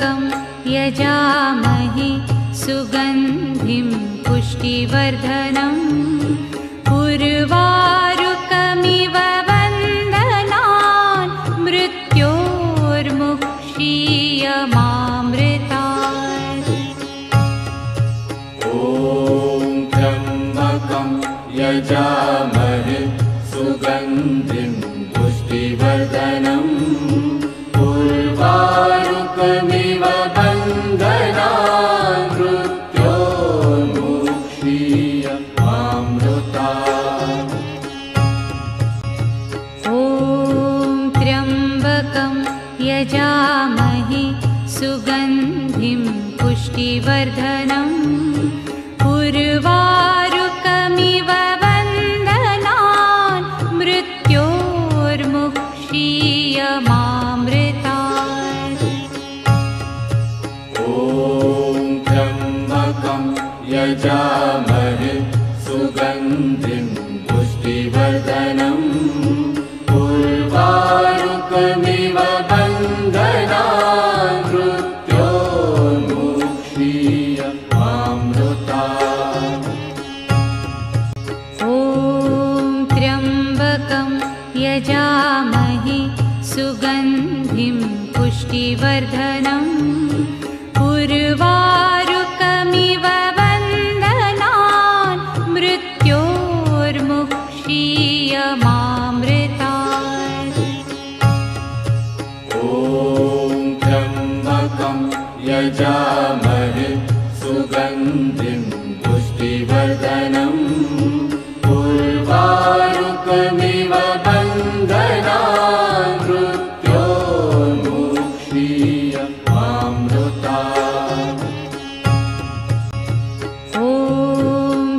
त्र्यम्बकं यजामहे सुगन्धिं पुष्टिवर्धनम् उर्वारुकमिव वन्दनान् मृत्योर्मुक्षीयमामृतात्। ॐ त्र्यम्बकं यजामहे सुगन्धिं पुष्टिवर्धनम् उर्वारुकमिव वन्दनान् मृत्योर्मुक्षीयमामृतात्। ॐ त्र्यम्बकं यजामहे सुगन्धिं पुष्टिवर्धनम् उर्वारुकमिव वन्दनान् मृत्योर्मुक्षीयमामृतात्। ॐ त्र्यम्बकं यजामहे सुगन्धिं पुष्टिवर्धनम् उर्वारुकमिव वन्दनान् मृत्योर्मुक्षीयमामृतात्। ॐ त्र्यम्बकं यजामहे सुगन्धिं पुष्टिवर्धनम् उर्वारुकमिव वन्दनान् मृत्योर्मुक्षीयमामृतात्। ॐ त्र्यम्बकं यजामहे सुगन्धिं पुष्टिवर्धनम् उर्वारुकमिव वन्दनान् मृत्योर्मुक्षीयमामृतात्। ॐ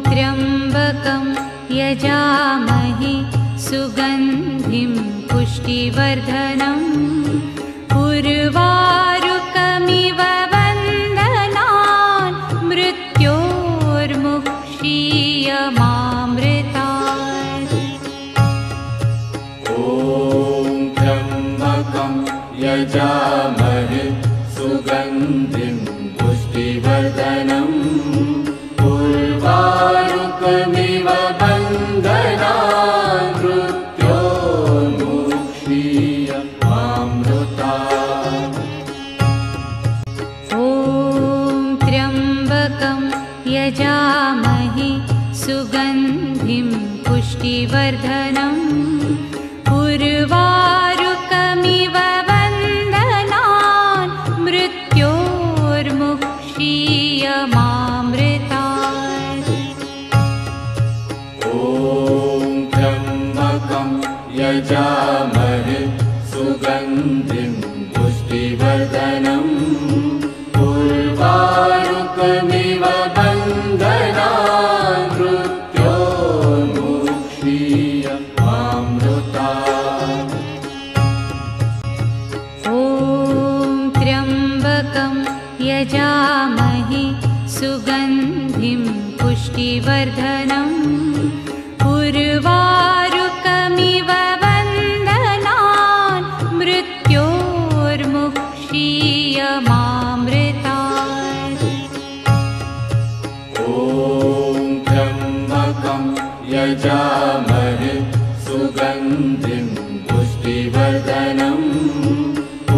त्र्यम्बकं यजामहे सुगन्धिं पुष्टिवर्धनम् उर्वारुकमिव वन्दनान् मृत्योर्मुक्षीयमामृतात्। ॐ त्र्यम्बकं यजामहे सुगन्धिं पुष्टिवर्धनम् उर्वारुकमिव वन्दनान् मृत्योर्मुक्षीयमामृतात्। ॐ त्र्यम्बकं यजामहे सुगन्धिं पुष्टिवर्धनम् उर्वारुकमिव वन्दनान् मृत्योर्मुक्षीयमामृतात्। ॐ त्र्यम्बकं यजामहे सुगन्धिं पुष्टिवर्धनम् उर्वारुकमिव वन्दनान् मृत्योर्मुक्षीयमामृतात्। ॐ त्र्यम्बकं यजामहे सुगन्धिं पुष्टिवर्धनम् उर्वारुकमिव वन्दनान् मृत्योर्मुक्षीयमामृतात्। ॐ त्र्यम्बकं यजामहे सुगन्धिं पुष्टिवर्धनम्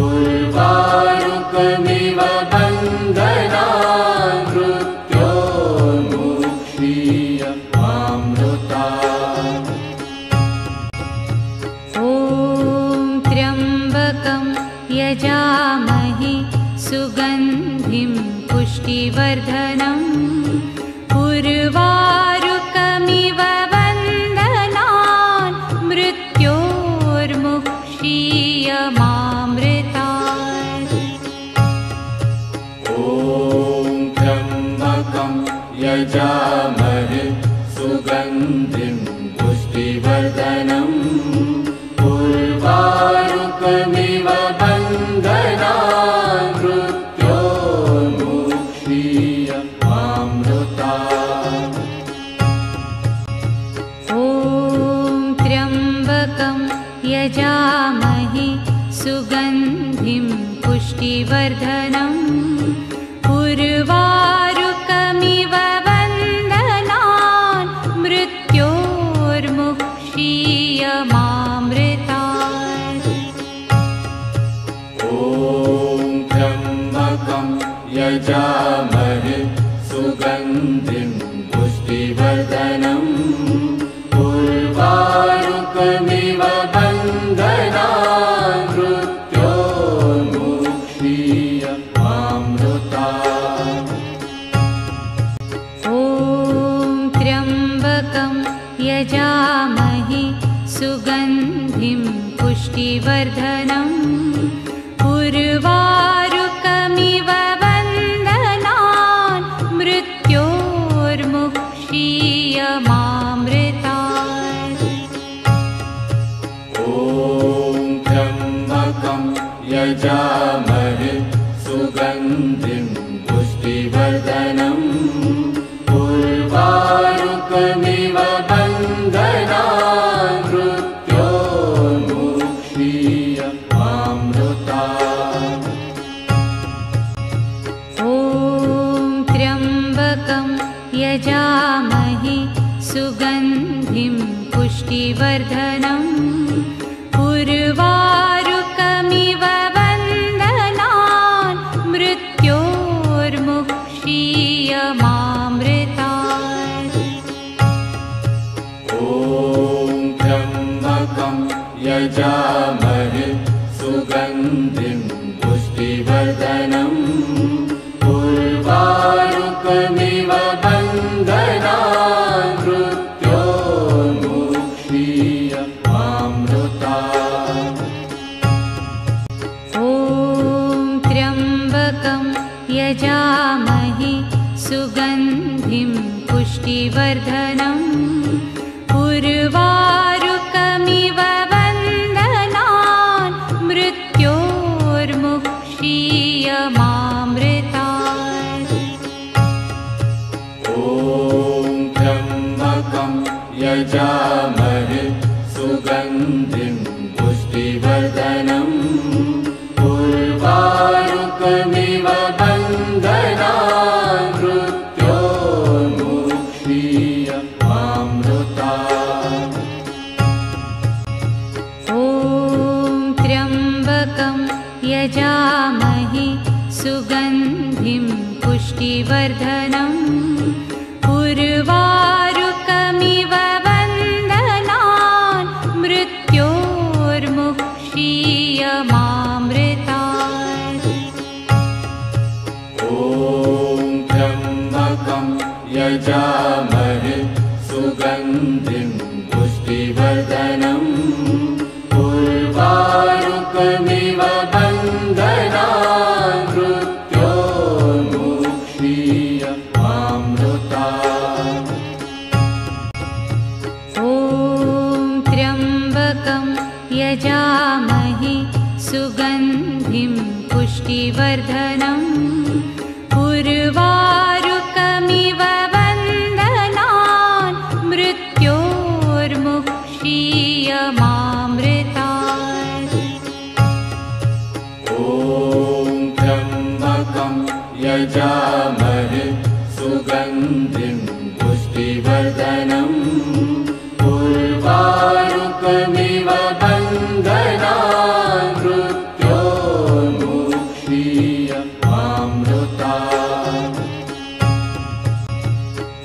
उर्वारुकमिव वन्दनान् मृत्योर्मुक्षीयमामृतात्। ॐ त्र्यम्बकं यजामहे सुगन्धिं पुष्टिवर्धनम् उर्वारुकमिव वन्दनान् मृत्योर्मुक्षीयमामृतात्। ॐ त्र्यम्बकं यजामहे सुगन्धिं पुष्टिवर्धनम् उर्वारुकमिव वन्दनान् मृत्योर्मुक्षीयमामृतात्। ॐ त्र्यम्बकं यजामहे सुगन्धिं सुगन्धिं पुष्टिवर्धनम् उर्वारुकमिव वन्दनान् मृत्योर्मुक्षीयमामृतात्। ॐ त्र्यम्बकं यजामहे सुगन्धिं पुष्टिवर्धनम् उर्वारुकमिव वन्दनान् मृत्योर्मुक्षीयमामृतात्। ॐ त्र्यम्बकं यजामहे सुगन्धिं पुष्टिवर्धनम् उर्वारुकमिव वन्दनान् मृत्योर्मुक्षीयमामृतात्। ॐ त्र्यम्बकं यजामहे सुगन्धिं पुष्टिवर्धनम् उर्वारुकमिव वन्दनान् मृत्योर्मुक्षीयमामृतात्। ॐ त्र्यम्बकं यजामहे सुगन्धिं पुष्टिवर्धनम् उर्वारुकमिव वन्दनान् मृत्योर्मुक्षीयमामृतात्। ॐ त्र्यम्बकं यजामहे सुगन्धिं पुष्टिवर्धनम् उर्वारुकमिव वन्दनान् मृत्योर्मुक्षीयमामृतात्। ॐ त्र्यम्बकं यजामहे सुगन्धिं पुष्टिवर्धनम् उर्वारुकमिव वन्दनान् मृत्योर्मुक्षीयमामृतात्। ॐ त्र्यम्बकं यजामहे सुगन्धिं पुष्टिवर्धनम् उर्वारुकमिव वन्दनान् मृत्योर्मुक्षीयमामृतात्। ॐ त्र्यम्बकं यजामहे सुगन्धिं पुष्टिवर्धनम् उर्वारुकमिव वन्दनान् मृत्योर्मुक्षीयमामृतात्। ॐ त्र्यम्बकं यजामहे सुगन्धिं पुष्टिवर्धनम् उर्वारुकमिव वन्दनान् मृत्योर्मुक्षीयमामृतात्। ॐ त्र्यम्बकं यजामहे सुगन्धिं पुष्टिवर्धनम् उर्वारुकमिव वन्दनान् मृत्योर्मुक्षीयमामृतात्। ॐ त्र्यम्बकं यजामहे सुगन्धिं पुष्टिवर्धनम् उर्वारुकमिव वन्दनान् मृत्योर्मुक्षीयमामृतात्।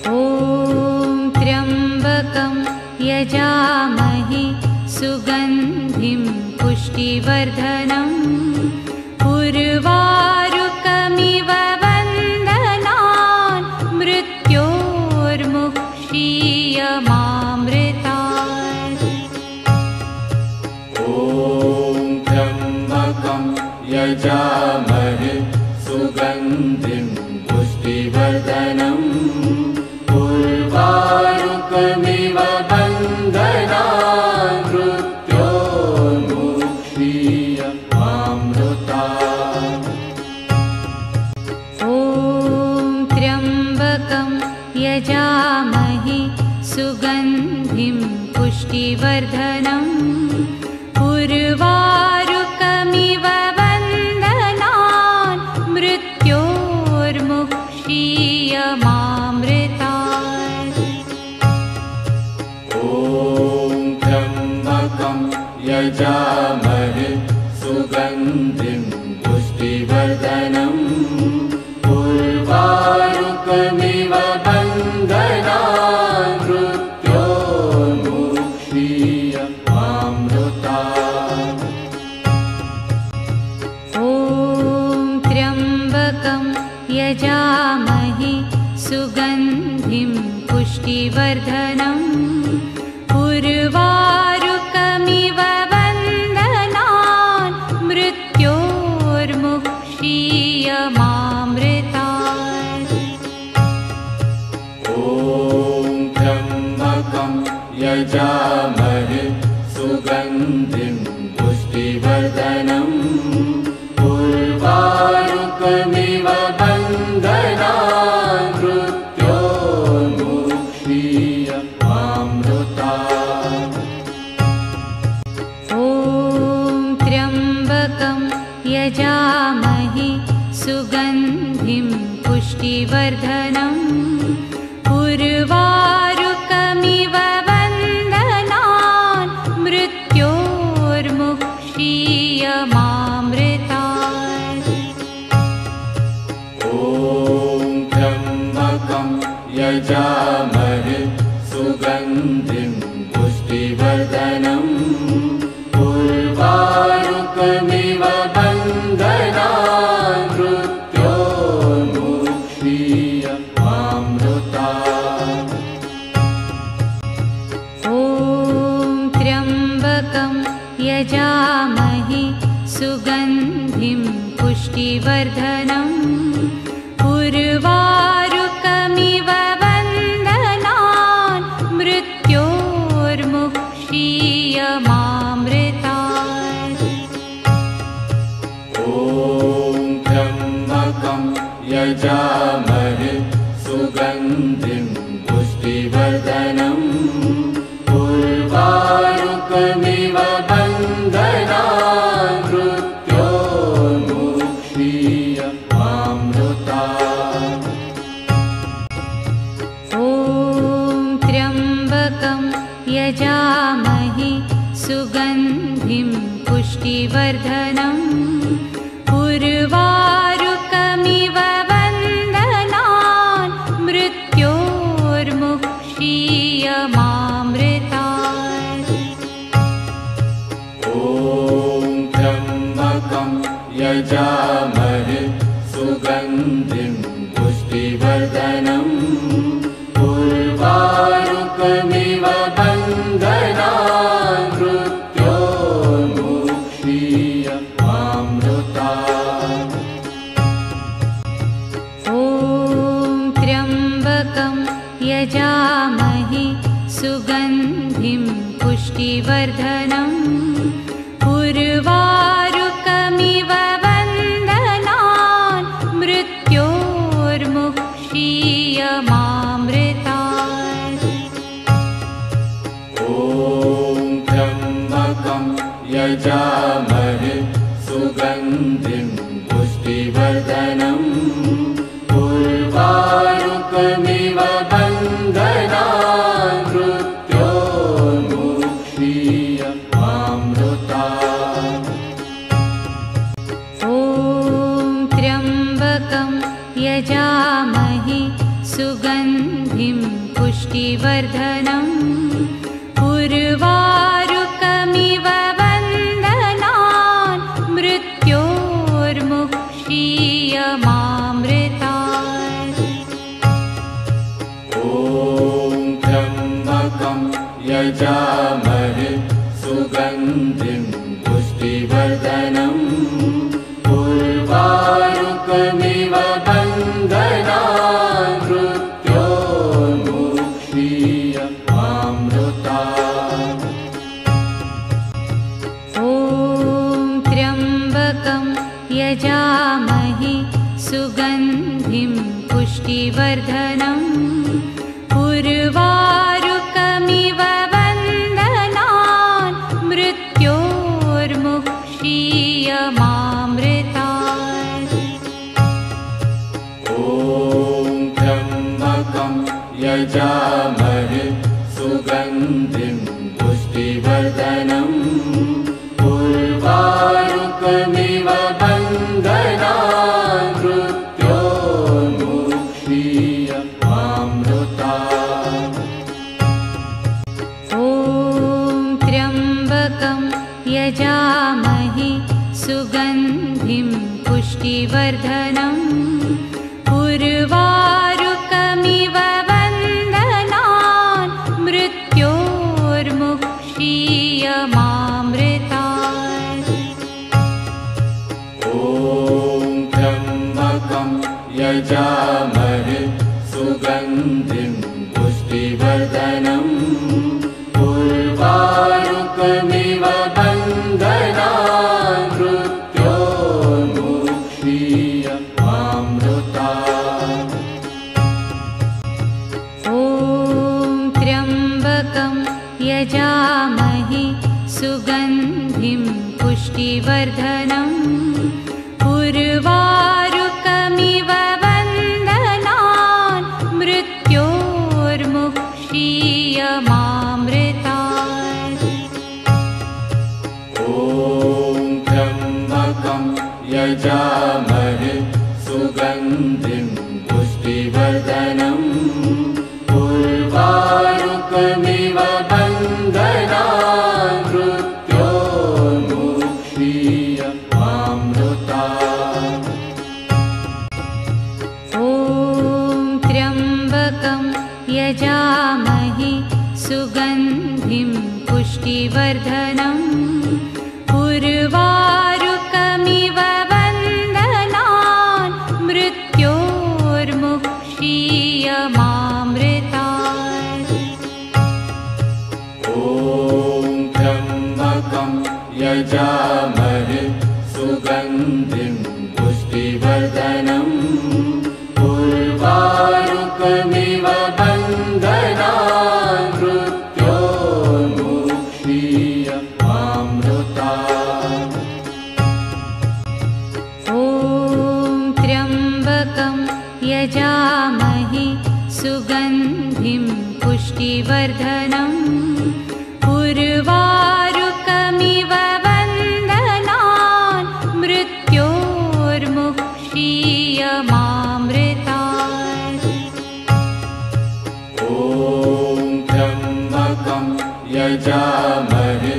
ॐ त्र्यम्बकं यजामहे सुगन्धिं पुष्टिवर्धनम् उर्वारुकमिव वन्दनान् मृत्योर्मुक्षीयमामृतात्। ॐ त्र्यम्बकं यजामहे सुगन्धिं पुष्टिवर्धनम् उर्वारुकमिव वन्दनान् मृत्योर्मुक्षीयमामृतात्। ॐ त्र्यम्बकं यजामहे सुगन्धिं पुष्टिवर्धनम् उर्वारुकमिव वन्दनान् पुष्टिवर्धनम् उर्वारुकमिव वन्दनान् मृत्योर्मुक्षीयमामृतात्। ॐ त्र्यम्बकं यजामहे सुगन्धिं पुष्टिवर्धनम् उर्वारुकमिव वन्दनान् मृत्योर्मुक्षीयमामृतात्। ॐ त्र्यम्बकं यजामहे सुगन्धिं पुष्टिवर्धनम् उर्वारुकमिव वन्दनान् मृत्योर्मुक्षीयमामृतात्। ॐ त्र्यम्बकं यजामहे सुगन्धिं पुष्टिवर्धनम् उर्वारुकमिव वन्दनान् मृत्योर्मुक्षीयमामृतात्। ॐ त्र्यम्बकं यजामहे सुगन्धिं पुष्टिवर्धनम् उर्वारुकमिव वन्दनान् मृत्योर्मुक्षीयमामृतात्। ॐ त्र्यम्बकं यजामहे सुगन्धिं पुष्टिवर्धनम् उर्वारुकमिव वन्दनान् मृत्योर्मुक्षीयमामृतात्। ॐ त्र्यम्बकं यजामहे सुगन्धिं पुष्टिवर्धनम् उर्वारुकमिव वन्दनान् मृत्योर्मुक्षीयमामृतात्। ॐ त्र्यम्बकं यजामहे सुगन्धिं पुष्टिवर्धनम् उर्वारुकमिव वन्दनान् मृत्योर्मुक्षीयमामृतात्। ॐ त्र्यम्बकं यजामहे सुगन्धिं पुष्टिवर्धनम् उर्वारुकमिव वन्दनान् मृत्योर्मुक्षीयमामृतात्। ॐ त्र्यम्बकं यजामहे सुगन्धिं पुष्टिवर्धनम् उर्वारुकमिव वन्दनान् मृत्योर्मुक्षीयमामृतात्। ॐ त्र्यम्बकं यजामहे सुगन्धिं पुष्टिवर्धनम् उर्वारुकमिव वन्दनान् मृत्योर्मुक्षीयमामृतात्। ॐ त्र्यम्बकं यजामहे सुगन्धिं पुष्टिवर्धनम् उर्वारुकमिव वन्दनान् मृत्योर्मुक्षीयमामृतात्। ॐ त्र्यम्बकं यजामहे सुगन्धिं पुष्टिवर्धनम् उर्वारुकमिव वन्दनान् मृत्योर्मुक्षीयमामृतात्। ॐ त्र्यम्बकं यजामहे सुगन्धिं पुष्टिवर्धनम् उर्वारुकमिव वन्दनान् मृत्योर्मुक्षीयमामृतात्। ॐ त्र्यम्बकं यजामहे सुगन्धिं पुष्टिवर्धनम् उर्वारुकमिव वन्दनान् त्र्यम्बकं यजामहे सुगन्धिं पुष्टिवर्धनम् उर्वारुकमिव बन्धनान् मृत्योर्मुक्षीयमामृतात्। ॐ त्र्यम्बकं यजामहे सुगन्धिं पुष्टिवर्धनम् उर्वारुकमिव बन्धनान् मृत्योर्मुक्षीयमामृतात्। ॐ त्र्यम्बकं यजामहे सुगन्धिं पुष्टिवर्धनम् उर्वारुकमिव बन्धनान् मृत्योर्मुक्षीयमामृतात्। ॐ त्र्यम्बकं यजामहे सुगन्धिं पुष्टिवर्धनम् उर्वारुकमिव बन्धनान् मृत्योर्मुक्षीयमामृतात्। ॐ त्र्यम्बकं यजामहे सुगन्धिं पुष्टिवर्धनम् उर्वारुकमिव बन्धनान् मृत्योर्मुक्षीयमामृतात्। ॐ त्र्यम्बकं यजामहे सुगन्धिं पुष्टिवर्धनम् उर्वारुकमिव बन्धनान् मृत्योर्मुक्षीयमामृतात्। ॐ त्र्यम्बकं यजामहे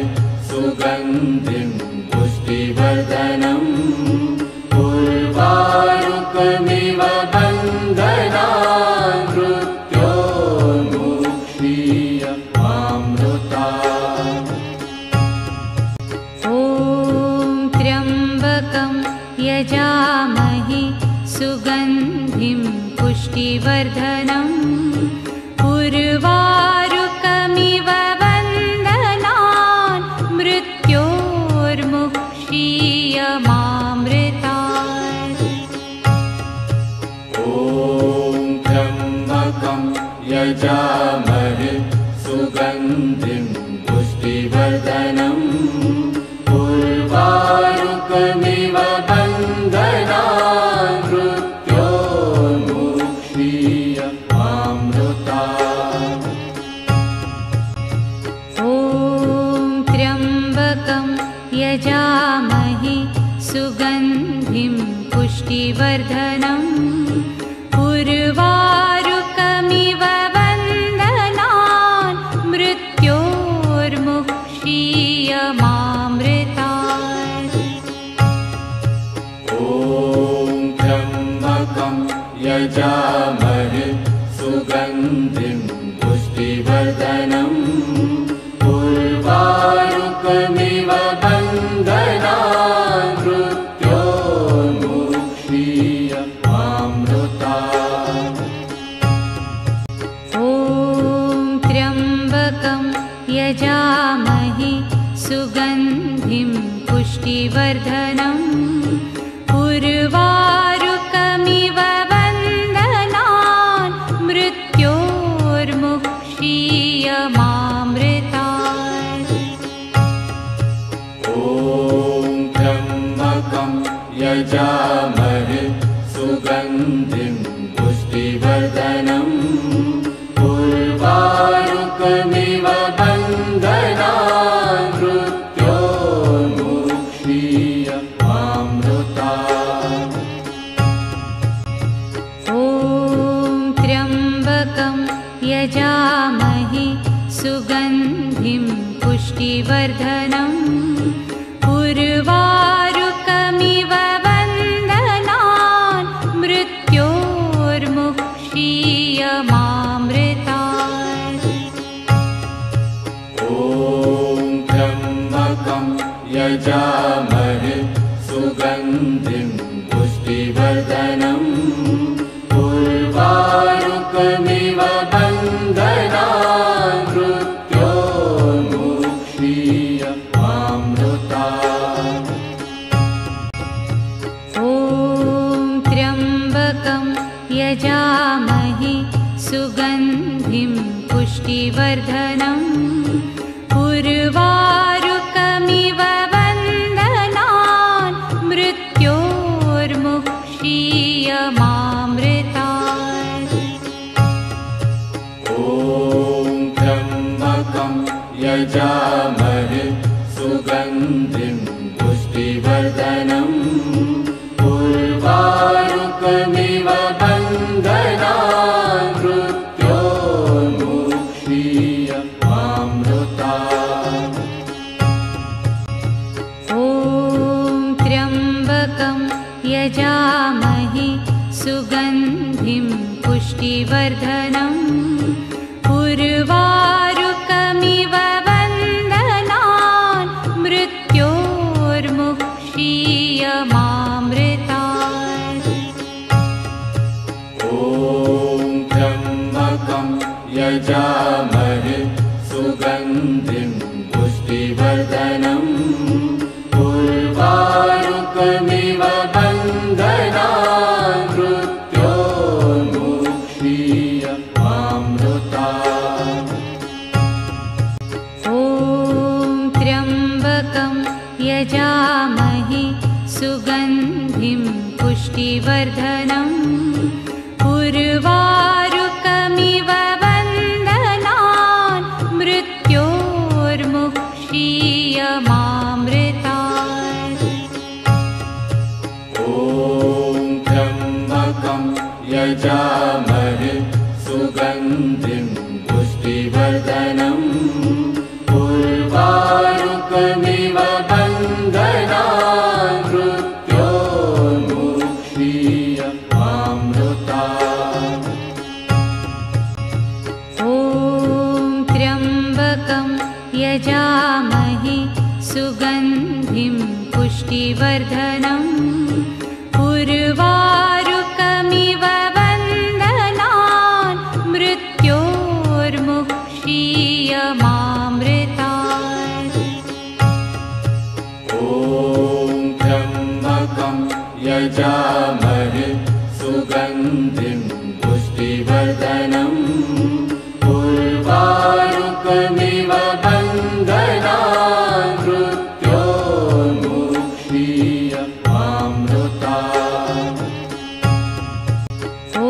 सुगन्धिं पुष्टिवर्धनम् उर्वारुकमिव बन्धनान् मृत्योर्मुक्षीयमामृतात्। ॐ त्र्यम्बकं यजामहे सुगन्धिं पुष्टिवर्धनम् उर्वारुकमिव बन्धनान् मृत्योर्मुक्षीयमामृतात्। ॐ त्र्यम्बकं यजामहे सुगन्धिं पुष्टिवर्धनम् उर्वारुकमिव बन्धनान् मृत्योर्मुक्षीयमामृतात्। ॐ त्र्यम्बकं यजामहे सुगन्धिं पुष्टिवर्धनम् उर्वारुकमिव बन्धनान् मृत्योर्मुक्षीयमामृतात्। ॐ त्र्यम्बकं यजामहे सुगन्धिं पुष्टिवर्धनम् उर्वारुकमिव बन्धनान् मृत्योर्मुक्षीयमामृतात्। ॐ त्र्यम्बकं यजामहे सुगन्धिं पुष्टिवर्धनम् उर्वारुकमिव बन्धनान् मृत्योर्मुक्षीयमामृतात्। ॐ त्र्यम्बकं यजामहे सुगन्धिं पुष्टिवर्धनम् उर्वारुकमिव बन्धनान् मृत्योर्मुक्षीयमामृतात्। ॐ त्र्यम्बकं यजामहे सुगन्धिं पुष्टिवर्धनम् उर्वारुकमिव बन्धनान् मृत्योर्मुक्षीयमामृतात्। ॐ त्र्यम्बकं यजामहे सुगन्धिं सुगन्धिं पुष्टिवर्धनम् उर्वारुकमिव बन्धनान् मृत्योर्मुक्षीय मामृतात्। ॐ त्र्यम्बकं यजामहे सुगन्धिं पुष्टिवर्धनम् उर्वारुकमिव बन्धनान् मृत्योर्मुक्षीय मामृतात्। ॐ त्र्यम्बकं यजामहे सुगन्धिं पुष्टिवर्धनम् उर्वारुकमिव बन्धनान् मृत्योर्मुक्षीय मामृतात्। ॐ त्र्यम्बकं यजामहे सुगन्धिं पुष्टिवर्धनम् उर्वारुकमिव बन्धनान् मृत्योर्मुक्षीय मामृतात्। ॐ त्र्यम्बकं यजामहे सुगन्धिं पुष्टिवर्धनम् उर्वारुकमिव बन्धनान् मृत्योर्मुक्षीय मामृतात्। ॐ त्र्यम्बकं यजामहे सुगन्धिं पुष्टिवर्धनम् उर्वारुकमिव बन्धनान् मृत्योर्मुक्षीय मामृतात्। ॐ त्र्यम्बकं यजामहे सुगन्धिं पुष्टिवर्धनम् उर्वारुकमिव बन्धनान् मृत्योर्मुक्षीय मामृतात्। ॐ त्र्यम्बकं यजामहे सुगन्धिं पुष्टिवर्धनम् उर्वारुकमिव बन्धनान् मृत्योर्मुक्षीय मामृतात्। ॐ त्र्यम्बकं यजामहे सुगन्धिं पुष्टिवर्धनम् उर्वारुकमिव बन्धनान् मृत्योर्मुक्षीय मामृतात्। ॐ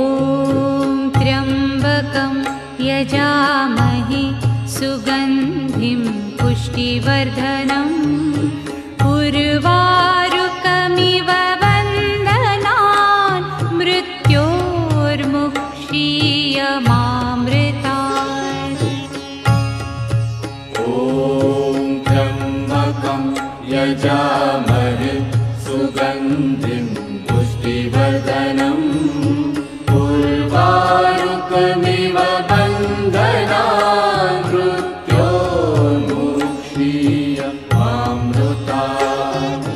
त्र्यम्बकं यजामहे सुगन्धिं पुष्टिवर्धनम् उर्वारुकमिव बन्धनान् मृत्योर्मुक्षीय मामृतात्। ॐ त्र्यम्बकं यजामहे सुगन्धिं पुष्टिवर्धनम् उर्वारुकमिव बन्धनान् मृत्योर्मुक्षीय मामृतात्।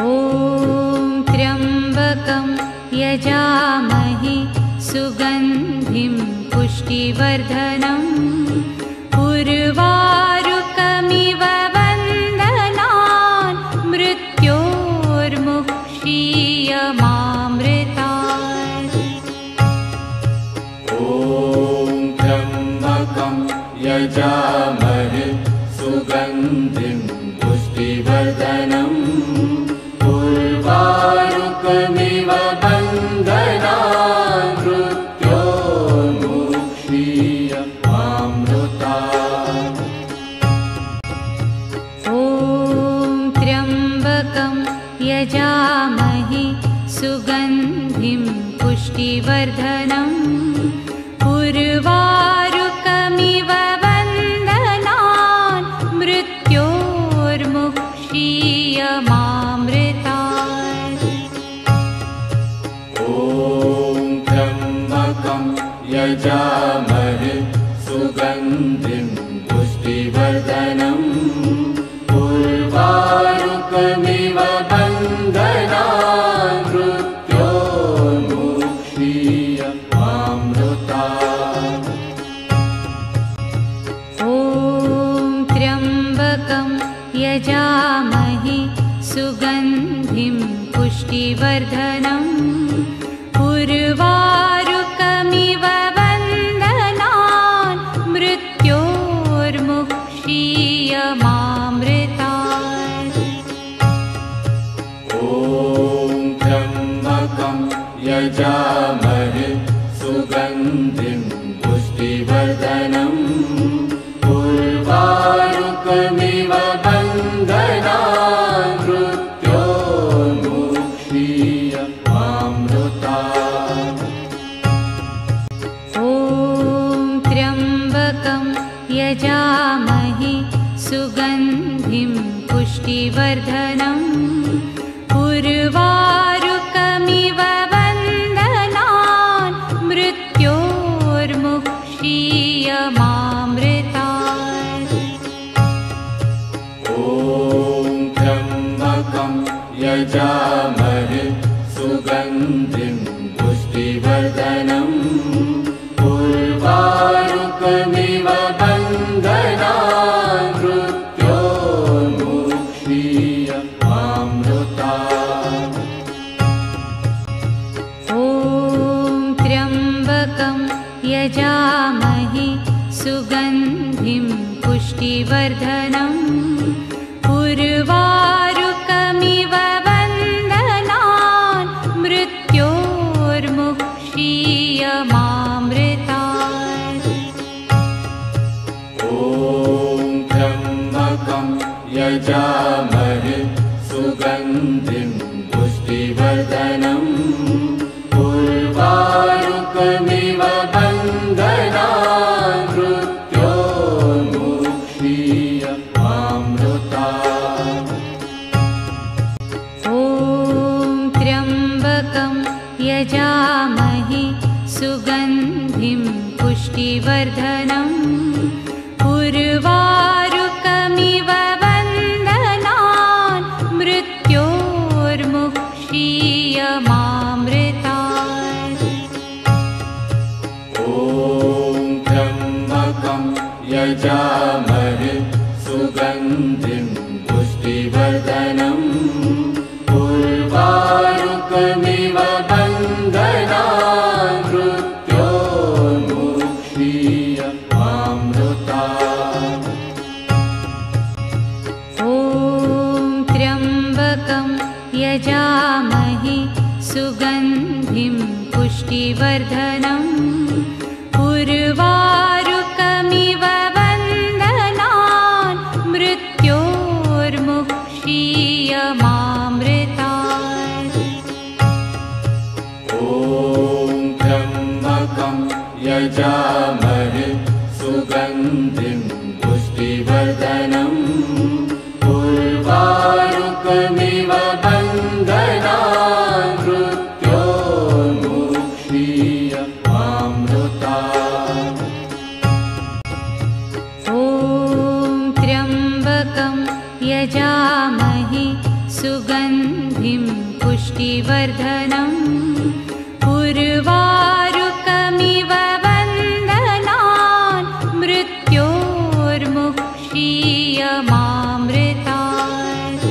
ॐ त्र्यम्बकं यजामहे सुगन्धिं पुष्टिवर्धनम् उर्वारुकमिव बन्धनान् मृत्योर्मुक्षीय मामृतात्। ॐ त्र्यम्बकं यजामहे सुगन्धिं पुष्टिवर्धनम् उर्वारुकमिव बन्धनान् मृत्योर्मुक्षीय मामृतात्। ॐ त्र्यम्बकं यजामहे सुगन्धिं पुष्टिवर्धनम् उर्वारुकमिव बन्धनान् मृत्योर्मुक्षीय मामृतात्। ॐ त्र्यम्बकं यजामहे सुगन्धिं पुष्टिवर्धनम् उर्वारुकमिव सुगन्धिं पुष्टिवर्धनम् उर्वारुकमिव वन्दनान् मृत्योर्मुक्षीयमामृतात्। ॐ त्र्यम्बकं यजामहे सुगन्धिं पुष्टिवर्धनम् उर्वारुकमिव वन्दनान् मृत्योर्मुक्षीयमामृतात्। ॐ त्र्यम्बकं यजामहे सुगन्धिं पुष्टिवर्धनम् उर्वारुकमिव वन्दनान् मृत्योर्मुक्षीयमामृतात्। ॐ त्र्यम्बकं यजामहे सुगन्धिं पुष्टिवर्धनम् उर्वारुकमिव वन्दनान् मृत्योर्मुक्षीयमामृतात्। ॐ त्र्यम्बकं यजामहे सुगन्धिं पुष्टिवर्धनम् उर्वारुकमिव वन्दनान् मृत्योर्मुक्षीयमामृतात्। ॐ त्र्यम्बकं यजामहे सुगन्धिं पुष्टिवर्धनम् उर्वारुकमिव वन्दनान् मृत्योर्मुक्षीयमामृतात्। ॐ त्र्यम्बकं यजामहे सुगन्धिं पुष्टिवर्धनम् उर्वारुकमिव वन्दनान् मृत्योर्मुक्षीयमामृतात्। ॐ त्र्यम्बकं यजामहे सुगन्धिं पुष्टिवर्धनम् उर्वारुकमिव वन्दनान् मृत्योर्मुक्षीयमामृतात्। ॐ त्र्यम्बकं यजामहे सुगन्धिं पुष्टिवर्धनम् उर्वारुकमिव वन्दनान् मृत्योर्मुक्षीयमामृतात्। ॐ त्र्यम्बकं यजामहे सुगन्धिं पुष्टिवर्धनम् उर्वारुकमिव वन्दनान् मृत्योर्मुक्षीयमामृतात्। ॐ त्र्यम्बकं यजामहे सुगन्धिं पुष्टिवर्धनम् उर्वारुकमिव वन्दनान् मृत्योर्मुक्षीयमामृतात्।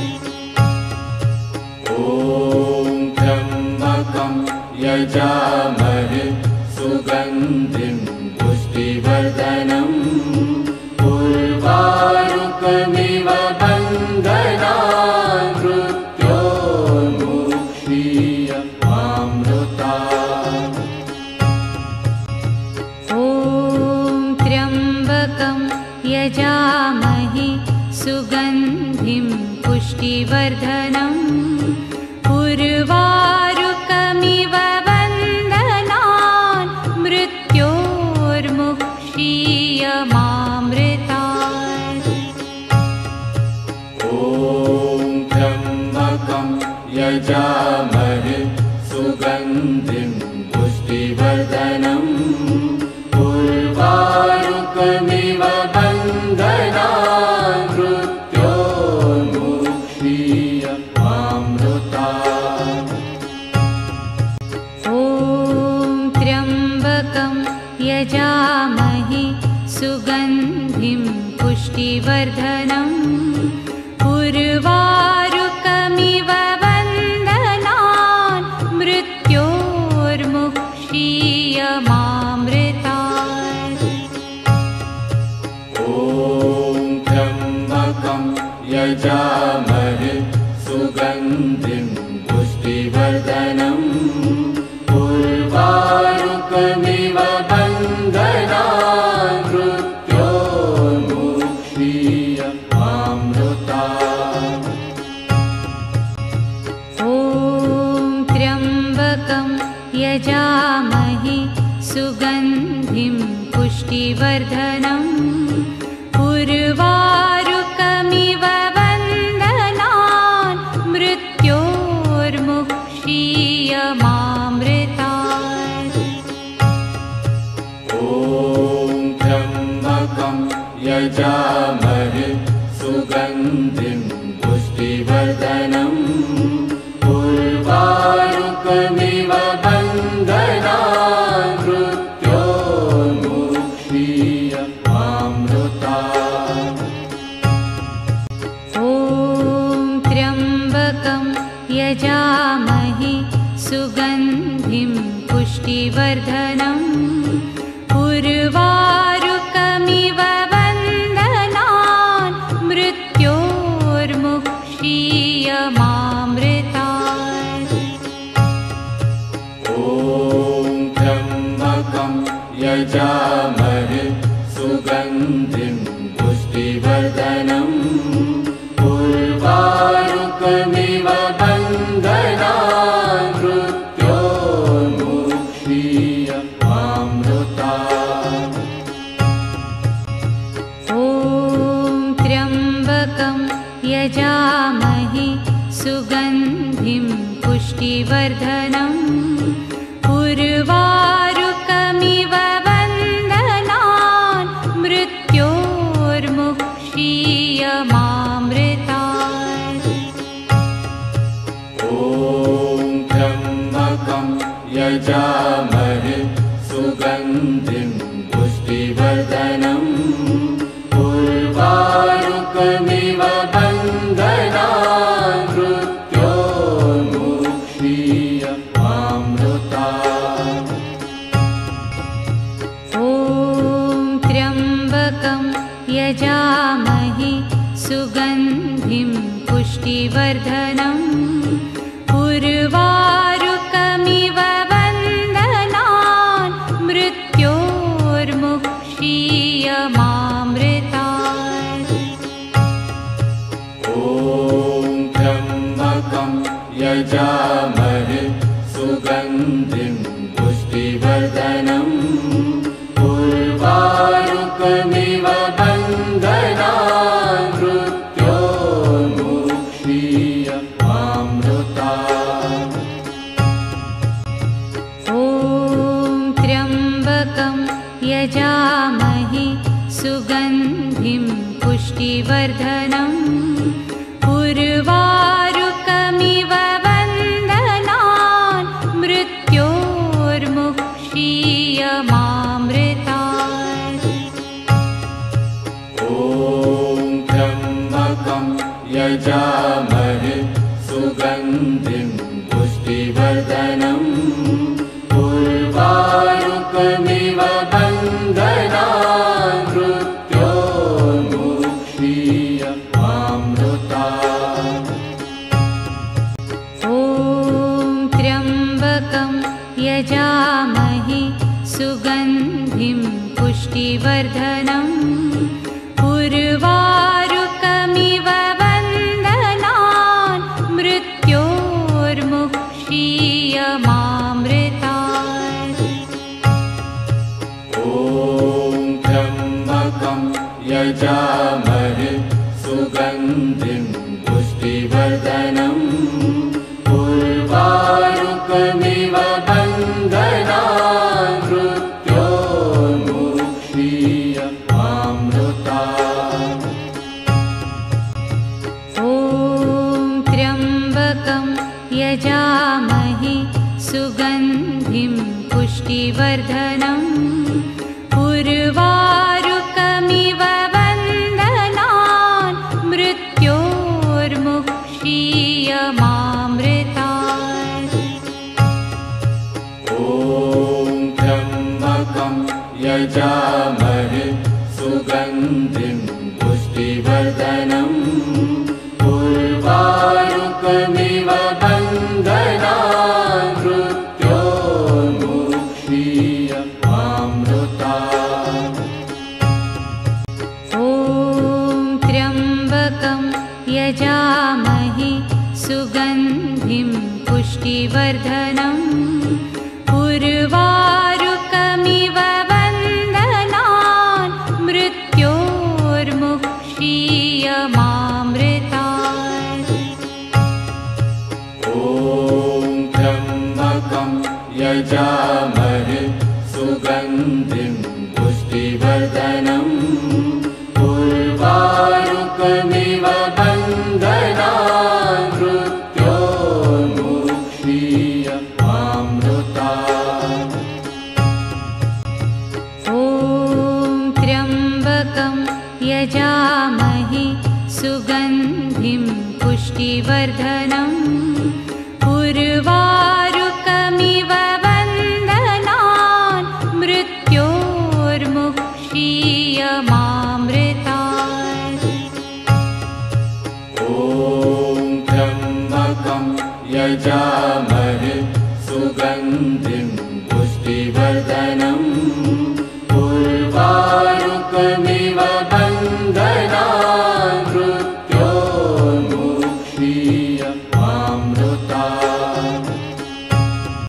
ॐ त्र्यम्बकं यजामहे सुगन्धिं पुष्टिवर्धनम् उर्वारुकमिव वन्दनान् मृत्योर्मुक्षीयमामृतात्। ॐ त्र्यम्बकं यजामहे सुगन्धिं पुष्टिवर्धनम् उर्वारुकमिव वन्दनान् मृत्योर्मुक्षीयमामृतात्। ॐ त्र्यम्बकं यजामहे सुगन्धिं पुष्टिवर्धनम् उर्वारुकमिव वन्दनान् मृत्योर्मुक्षीयमामृतात्। ॐ त्र्यम्बकं यजामहे सुगन्धिं पुष्टिवर्धनम् उर्वारुकमिव यजामहे सुगन्धिं पुष्टिवर्धनम् उर्वारुकमिव वन्दनान् मृत्योर्मुक्षीयमामृतात्। ॐ त्र्यम्बकं यजामहे सुगन्धिं पुष्टिवर्धनम् उर्वारुकमिव वन्दनान् मृत्योर्मुक्षीयमामृतात्। ॐ त्र्यम्बकं यजामहे सुगन्धिं पुष्टिवर्धनम् उर्वारुकमिव वन्दनान् मृत्योर्मुक्षीयमामृतात्। ॐ त्र्यम्बकं यजामहे सुगन्धिं पुष्टिवर्धनम् उर्वारुकमिव वन्दनान् मृत्योर्मुक्षीयमामृतात्। ॐ त्र्यम्बकं यजामहे सुगन्धिं पुष्टिवर्धनम् उर्वारुकमिव वन्दनान् मृत्योर्मुक्षीयमामृतात्। ॐ त्र्यम्बकं यजामहे सुगन्धिं पुष्टिवर्धनम् उर्वारुकमिव वन्दनान् मृत्योर्मुक्षीयमामृतात्। ॐ त्र्यम्बकं यजामहे सुगन्धिं पुष्टिवर्धनम् उर्वारुकमिव वन्दनान् मृत्योर्मुक्षीयमामृतात्। ॐ त्र्यम्बकं यजामहे सुगन्धिं पुष्टिवर्धनम् उर्वारुकमिव वन्दनान् मृत्योर्मुक्षीयमामृतात्। ॐ त्र्यम्बकं यजामहे सुगन्धिं पुष्टिवर्धनम् उर्वारुकमिव वन्दनान् मृत्योर्मुक्षीयमामृतात्। ॐ त्र्यम्बकं यजामहे सुगन्धिं पुष्टिवर्धनम् उर्वारुकमिव वन्दनान् मृत्योर्मुक्षीयमामृतात्। ॐ त्र्यम्बकं यजामहे सुगन्धिं पुष्टिवर्धनम् उर्वारुकमिव वन्दनान् मृत्योर्मुक्षीयमामृतात्। ॐ त्र्यम्बकं यजामहे सुगन्धिं पुष्टिवर्धनम् उर्वारुकमिव वन्दनान् मृत्योर्मुक्षीयमामृतात्। ॐ त्र्यम्बकं यजामहे सुगन्धिं पुष्टिवर्धनम् उर्वारुकमिव वन्दनान् मृत्योर्मुक्षीयमामृतात्। ॐ त्र्यम्बकं यजामहे सुगन्धिं पुष्टिवर्धनम् उर्वारुकमिव वन्दनान् मृत्योर्मुक्षीयमामृतात्। ॐ त्र्यम्बकं यजामहे सुगन्धिं पुष्टिवर्धनम् त्र्यम्बकं यजामहे सुगन्धिं पुष्टिवर्धनम् उर्वारुकमिव बन्धनान् मृत्योर्मुक्षीयमामृतात्। ॐ त्र्यम्बकं यजामहे सुगन्धिं पुष्टिवर्धनम् उर्वारुकमिव बन्धनान् मृत्योर्मुक्षीयमामृतात्। ॐ त्र्यम्बकं यजामहे